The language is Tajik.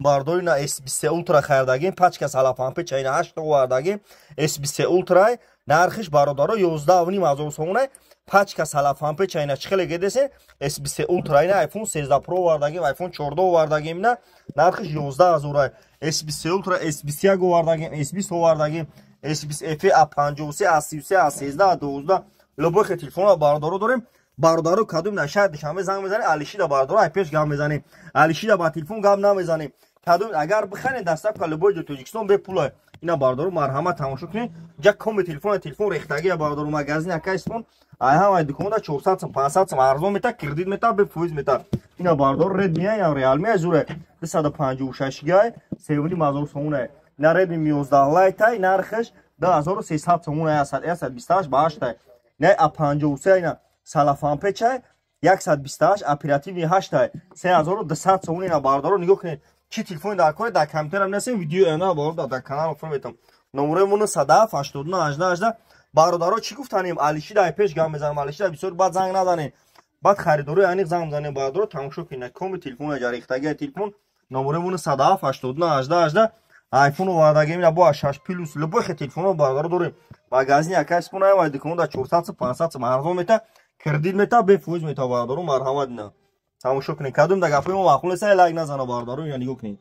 бардори на S23 Ultra хардагим, пачка салафанпе чайна 8 та вардагим, S23 Ultra нархиш бародаро 11500 сомон, пачка салафанпе чайна чхеле гедесе, S23 Ultra ина iPhone 13 Pro вардагим, iPhone 14 вардагим на нархиш 11000, S23 Ultra, S21 вардагим, S20 вардагим, S20 F A53, A33, A13, A12 любой телефон бародаро дорим. Бародаро кадум нашад шаме занг мезани алишида бародаро айпеш гам мезани алишида ба телефон гам намезани кадум агар бихане дастап ка любой ҷо тоҷикистон бе пул ина бародаро марҳамат тамошо кунед ҷак коми телефон рехтаги бародаро магазин акайстон ай ҳамаи дуконда 400 сом 500 сом арзон мета кредит мета бе фоиз мета ина бародаро Redmi я Realme зуре 256 гай 7000 сомон на Redmi 11 Lite нархш 2300 сомон аясад 128 ба 8 не A53 ина салафанпе чай 128 оперативни 8 3200 сомон ина бародаро нигоҳ кунед чи телефони дар кори дар компютерам нестем видео ана баро дар канал фирметам номеремон 178 бародаро чӣ гуфтанем алишида айпеш гам мезанам алишида бисёр бад занг назанед бад харидори аниқ занг мезанем бародаро тамошо кунед коми телефон ҷарехтаги телефон номеремон 178 iPhone вардагим ина бо 6 плюс любой телефон бародаро дорем магазин якай спонаем ва диконда 400 500 арзон мета кредит мета бе фоиз мета бародаро марҳамат ина тамошо кунед кадом да гапои мо мақул нест лайк назана бародаро я нигоҳ кунед